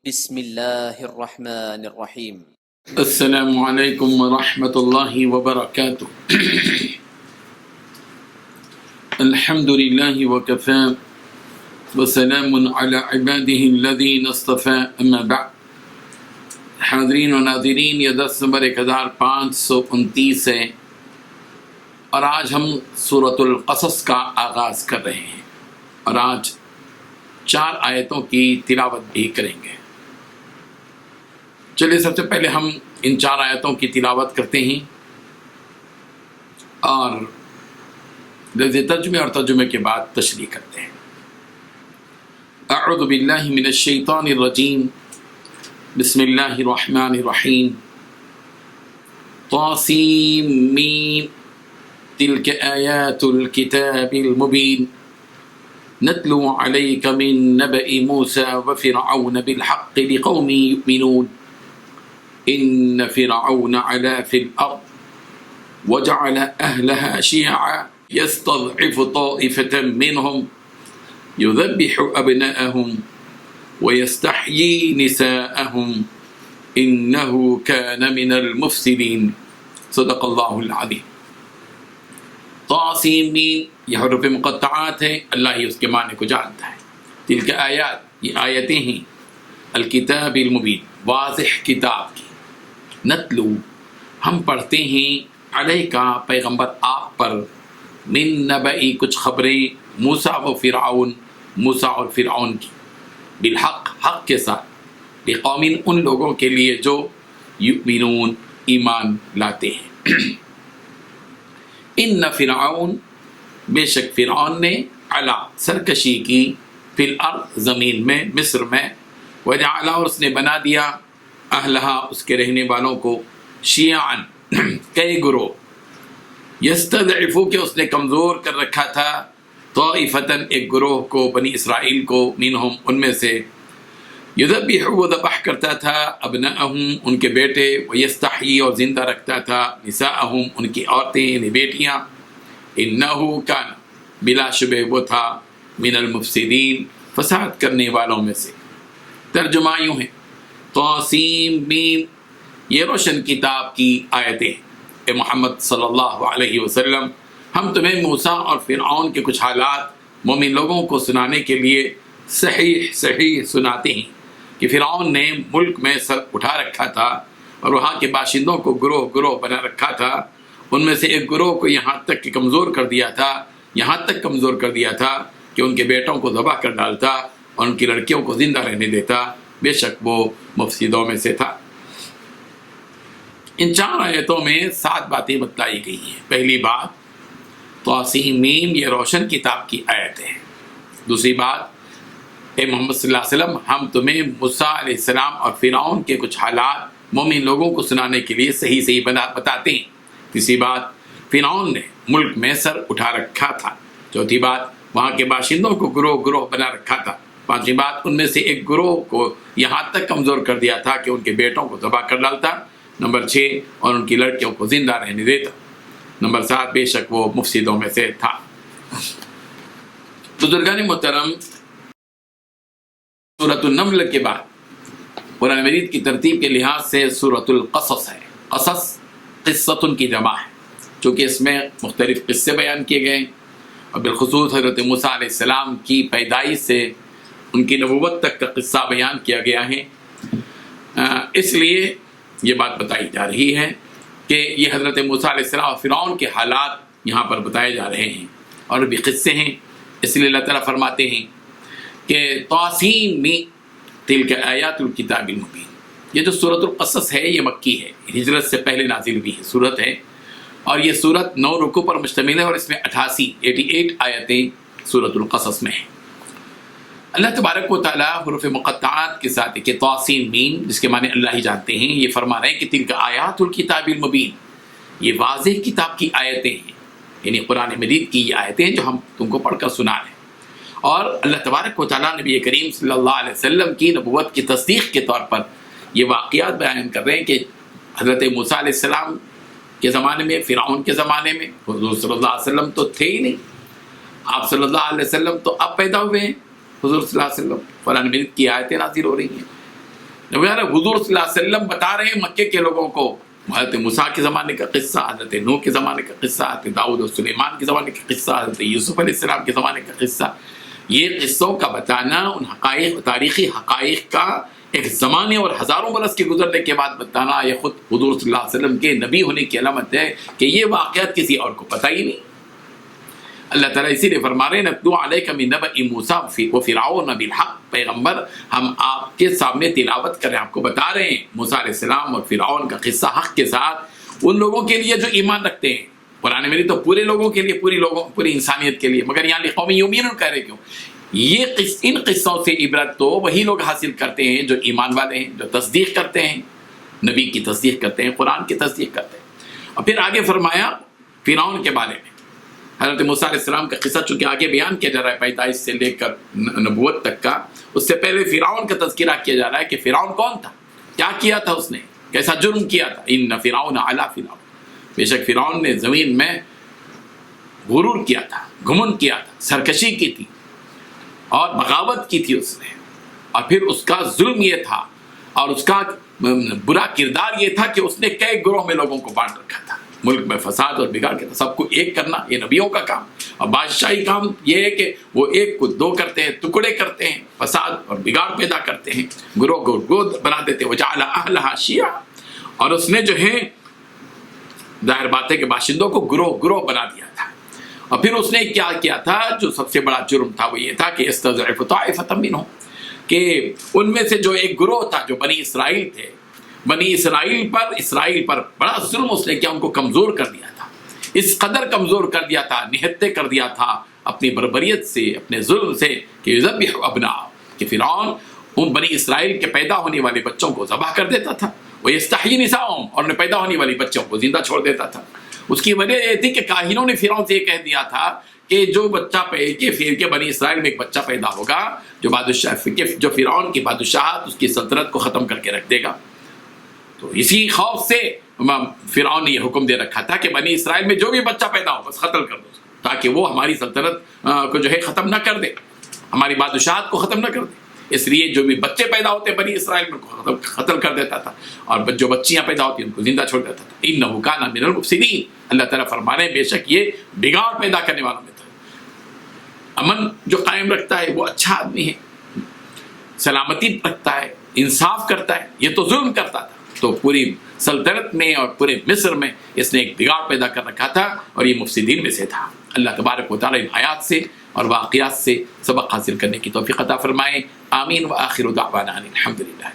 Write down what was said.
بسم اللہ الرحمن الرحیم۔ السلام علیکم ورحمۃ اللہ وبرکاتہ۔ الحمد للہ وکفی وسلام علی عبادہ الذین اصطفی، اما بعد۔ حاضرین و ناظرین، یہ درس نمبر 1529 ہے اور آج ہم سورۃ القصص کا آغاز کر رہے ہیں اور آج 4 آیتوں کی تلاوت بھی کریں گے۔ چلیے سب سے پہلے ہم ان 4 آیتوں کی تلاوت کرتے ہیں اور لفظ ترجمے اور ترجمے کے بعد تشریح کرتے ہیں۔ اعوذ باللہ من الشیطان الرجیم، بسم اللہ الرحمن الرحیم۔ طاسیم تلک آیات الکتاب المبین نتلو علیک من نبأ موسیٰ وفرعون بالحق لقوم یؤمنون إن فرعون علا في الأرض وجعل أهلها شيعا يستضعف طائفة منهم يذبح أبناءهم ويستحيي نساءهم إنه كان من المفسدين صدق الله العظيم۔ طاسمین یہ حروف مقطعات ہیں، اللہ ہی اس کے معنی کو جانتا ہے۔ تلک آیات، یہ آیتیں ہیں، الکتاب المبین، واضح کتاب کی۔ نتلو، ہم پڑھتے ہیں، علیکا، پیغمبر آپ پر، من نبئی، کچھ خبریں، موسیٰ و فرعون، موسیٰ اور فرعون کی، بالحق، حق کے ساتھ، لقوم، ان لوگوں کے لیے جو یؤمنون، ایمان لاتے ہیں۔ ان فرعون، بے شک فرعون نے، علا، سرکشی کی، فی الارض، زمین میں، مصر میں، وجعل، اور اس نے بنا دیا، اہلہا، اس کے رہنے والوں کو، شیعاً، کئی گروہ، یستضعفو، کہ اس نے کمزور کر رکھا تھا، طائفتاً، ایک گروہ کو، بنی اسرائیل کو، منہم، ان میں سے، یذبح، وہ ذبح کرتا تھا، ابناءہم، ان کے بیٹے، ویستحیی، اور زندہ رکھتا تھا، نساءہم، ان کی عورتیں یعنی بیٹیاں، انہو کان، بلا شبہ وہ تھا، من المفسدین، فساد کرنے والوں میں سے۔ ترجمہ یوں ہے، طاسیم میم، یہ روشن کتاب کی آیتیں، اے محمد صلی اللہ علیہ وسلم، ہم تمہیں موسیٰ اور فرعون کے کچھ حالات مومن لوگوں کو سنانے کے لیے صحیح سناتے ہیں کہ فرعون نے ملک میں سر اٹھا رکھا تھا اور وہاں کے باشندوں کو گروہ گروہ بنا رکھا تھا۔ ان میں سے ایک گروہ کو یہاں تک کہ کمزور کر دیا تھا، یہاں تک کمزور کر دیا تھا کہ ان کے بیٹوں کو ذبح کر ڈالتا اور ان کی لڑکیوں کو زندہ رہنے دیتا، بے شک وہ مفسدوں میں سے تھا۔ ان 4 آیتوں میں 7 باتیں بتلائی گئی ہیں۔ پہلی بات، طاسیم میم، یہ روشن کتاب کی آیت ہے۔ دوسری بات، اے محمد صلی اللہ علیہ وسلم، ہم تمہیں موسیٰ علیہ السلام اور فرعون کے کچھ حالات مومن لوگوں کو سنانے کے لیے صحیح بتاتے ہیں۔ تیسری بات، فرعون نے ملک میں سر اٹھا رکھا تھا۔ چوتھی بات، وہاں کے باشندوں کو گروہ گروہ بنا رکھا تھا۔ پانچویں بات، ان میں سے ایک گروہ کو یہاں تک کمزور کر دیا تھا کہ ان کے بیٹوں کو ذبح کر ڈالتا۔ نمبر 6، اور ان کی لڑکیوں کو زندہ رہنے دیتا۔ نمبر 7، بے شک وہ مفسدوں میں سے تھا۔ بزرگان محترم، سورۃ النمل کے بعد قرآن مجید کی ترتیب کے لحاظ سے سورۃ القصص ہے۔ قصص قصۃ کی جمع ہے، چونکہ اس میں مختلف قصے بیان کیے گئے اور بالخصوص حضرت موسیٰ علیہ السلام کی پیدائش سے ان کی نبوت تک کا قصہ بیان کیا گیا ہے۔ اس لیے یہ بات بتائی جا رہی ہے کہ یہ حضرت موسیٰ علیہ السلام اور فرعون کے حالات یہاں پر بتائے جا رہے ہیں اور بھی قصے ہیں۔ اس لیے اللہ تعالیٰ فرماتے ہیں کہ طاسیم تلک آیات الکتاب المبین، یہ جو سورۃ القصص ہے یہ مکی ہے، ہجرت سے پہلے نازل ہوئی ہے سورت ہے، اور یہ سورت 9 رکوع پر مشتمل ہے اور اس میں 88 آیتیں سورۃ القصص میں ہیں۔ اللہ تبارک و تعالیٰ حروف مقطعات کے ساتھ کہ طاسیم میم، جس کے معنی اللہ ہی جانتے ہیں، یہ فرما رہے ہیں کہ تلک آیات الکتاب المبین، یہ واضح کتاب کی آیتیں ہیں، یعنی قرآن مجید کی یہ آیتیں جو ہم تم کو پڑھ کر سنا رہے ہیں۔ اور اللہ تبارک و تعالیٰ نبی کریم صلی اللہ علیہ وسلم کی نبوت کی تصدیق کے طور پر یہ واقعات بیان کر رہے ہیں کہ حضرت موسیٰ علیہ السلام کے زمانے میں، فرعون کے زمانے میں حضور صلی اللہ علیہ وسلم تو تھے ہی نہیں، آپ صلی اللہ علیہ وسلم تو اب پیدا ہوئے ہیں، حضور صلی اللہ علیہ وسلم، قرآن مجید کی آیتیں نازل ہو رہی ہیں، حضور صلی اللہ علیہ وسلم بتا رہے ہیں مکے کے لوگوں کو حضرت موسیٰ کے زمانے کا قصہ، حضرت نوح کے زمانے کا قصہ، حضرت داؤد و سلیمان کے زمانے کا قصہ، حضرت یوسف علیہ السلام کے زمانے کا قصہ. یہ قصوں کا بتانا، ان حقائق، تاریخی حقائق کا ایک زمانے اور ہزاروں برس کے گزرنے کے بعد بتانا، یہ خود حضور صلی اللہ علیہ وسلم کے نبی ہونے کی علامت ہے کہ یہ واقعات کسی اور کو پتہ ہی نہیں. اللہ تعالیٰ اسی لیے فرما رہے ہیں نتلو علیک من نبأ موسیٰ وفرعون بالحق. پیغمبر ہم آپ کے سامنے تلاوت کر رہے ہیں، آپ کو بتا رہے ہیں موسیٰ علیہ السلام اور فرعون کا قصہ حق کے ساتھ، ان لوگوں کے لیے جو ایمان رکھتے ہیں. قرآن میں تو پورے لوگوں کے لیے، پوری انسانیت کے لیے، مگر یہاں لقوم یؤمنون کہہ رہے کیوں؟ ان قصوں سے عبرت تو وہی لوگ حاصل کرتے ہیں جو ایمان والے ہیں، جو تصدیق کرتے ہیں، نبی کی تصدیق کرتے ہیں، قرآن کی تصدیق کرتے ہیں. اور پھر آگے فرمایا فرعون کے بارے میں. حضرت موسیٰ علیہ السلام کا قصہ چونکہ آگے بیان کیا جا رہا ہے پیدائش سے لے کر نبوت تک کا، اس سے پہلے فرعون کا تذکرہ کیا جا رہا ہے کہ فرعون کون تھا، کیا کیا تھا، اس نے کیسا جرم کیا تھا. ان فرعون علا فی الارض، بے شک فرعون نے زمین میں غرور کیا تھا، گھمنڈ کیا تھا، سرکشی کی تھی اور بغاوت کی تھی اس نے. اور پھر اس کا ظلم یہ تھا اور اس کا برا کردار یہ تھا کہ اس نے کئی گروہ میں لوگوں کو بانٹ رکھا تھا. ملک میں فساد اور بگاڑ کے سب کو ایک کرنا یہ نبیوں کا کام. اور بادشاہی کام یہ ہے کہ وہ ایک کو دو کرتے ہیں، ٹکڑے کرتے ہیں، فساد اور بگاڑ پیدا کرتے ہیں، گروہ بنا دیتے ہیں. وجعل اہلھا شیعا، اور اس نے جو ہے ظاہر بات ہے کہ باشندوں کو گروہ بنا دیا تھا. اور پھر اس نے کیا کیا تھا، جو سب سے بڑا جرم تھا وہ یہ تھا کہ استضعف طائفة منهم، کہ ان میں سے جو ایک گروہ تھا جو بنی اسرائیل تھے، بنی اسرائیل پر بڑا ظلم اس نے کیا، ان کو کمزور کر دیا تھا. اس قدر کمزور کر دیا تھا، نہتے کر دیا تھا اپنی بربریت سے، اپنے ظلم سے، کہ یذبح ابناء، کہ فرعون ان بنی اسرائیل کے پیدا ہونے والے بچوں کو ذبح کر دیتا تھا. ویستحیی نساءهم، اور انہیں پیدا ہونے والی بچوں کو زندہ چھوڑ دیتا تھا. اس کی وجہ یہ تھی کہ کاہنوں نے فرعون سے یہ کہہ دیا تھا کہ جو بچہ کہ بنی اسرائیل میں ایک بچہ پیدا ہوگا جو فرعون کی بادشاہت، اس کی سلطنت کو ختم کر کے رکھ دے گا. تو اسی خوف سے فرعون نے یہ حکم دے رکھا تھا کہ بنی اسرائیل میں جو بھی بچہ پیدا ہو بس قتل کر دو، تاکہ وہ ہماری سلطنت کو جو ہے ختم نہ کر دے، ہماری بادشاہت کو ختم نہ کر دے. اس لیے جو بھی بچے پیدا ہوتے بنی اسرائیل میں ان کو قتل کر دیتا تھا، اور جو بچیاں پیدا ہوتی ان کو زندہ چھوڑ دیتا تھا. انہ کان من المفسدین، اللہ تعالیٰ فرما رہے ہیں بے شک یہ بگاڑ پیدا کرنے والوں میں تھا. امن جو قائم رکھتا ہے وہ اچھا آدمی ہے، سلامتی رکھتا ہے، انصاف کرتا ہے. یہ تو ظلم کرتا تھا. تو پوری سلطنت میں اور پورے مصر میں اس نے ایک بگاڑ پیدا کر رکھا تھا، اور یہ مفسدین میں سے تھا. اللہ تبارک و تعالیٰ ان آیات سے اور واقعات سے سبق حاصل کرنے کی توفیق عطا فرمائے. آمین. وآخر دعوانا الحمدللہ.